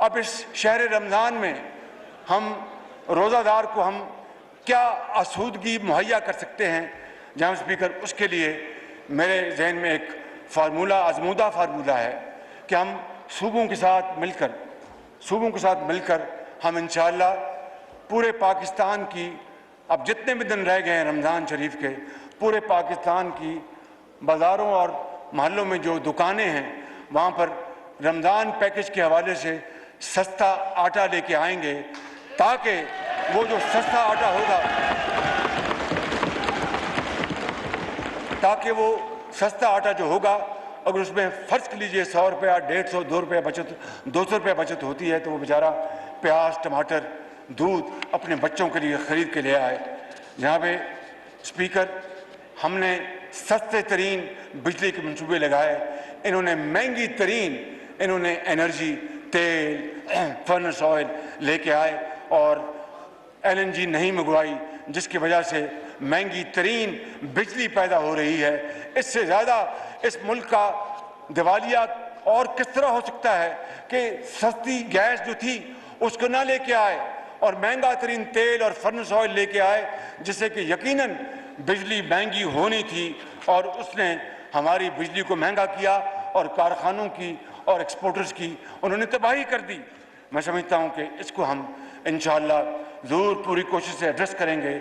اب اس شہر رمضان میں ہم روزہ دار کو ہم کیا آسودگی مہیا کر سکتے ہیں جناب اسپیکر؟ اس کے لیے میرے ذہن میں ایک فارمولہ، آزمودہ فارمولہ ہے کہ ہم صوبوں کے ساتھ مل کر ہم انشاءاللہ پورے پاکستان کی، اب جتنے بھی دن رہ گئے ہیں رمضان شریف کے، پورے پاکستان کی بازاروں اور محلوں میں جو دکانیں ہیں وہاں پر رمضان پیکج کے حوالے سے سستا آٹا لے کے آئیں گے، تاکہ وہ جو سستا آٹا ہوگا، تاکہ وہ سستا آٹا جو ہوگا، اگر اس میں فرض لیجئے 100 روپیہ، 150، 2 روپیہ بچت، 200 روپیہ بچت ہوتی ہے، تو وہ بیچارہ پیاز، ٹماٹر، دودھ اپنے بچوں کے لیے خرید کے لے آئے۔ جناب اسپیکر، ہم نے سستے ترین بجلی کے منصوبے لگائے، انہوں نے مہنگی ترین انرجی، تیل، فرنس آئل لے کے آئے اور LNG نہیں منگوائی، جس کی وجہ سے مہنگی ترین بجلی پیدا ہو رہی ہے۔ اس سے زیادہ اس ملک کا دیوالیہ اور کس طرح ہو سکتا ہے کہ سستی گیس جو تھی اس کو نہ لے کے آئے اور مہنگا ترین تیل اور فرنس آئل لے کے آئے، جس سے کہ یقیناً بجلی مہنگی ہونی تھی، اور اس نے ہماری بجلی کو مہنگا کیا اور کارخانوں کی اور ایکسپورٹرز کی انہوں نے تباہی کر دی۔ میں سمجھتا ہوں کہ اس کو ہم انشاءاللہ ضرور پوری کوشش سے ایڈریس کریں گے۔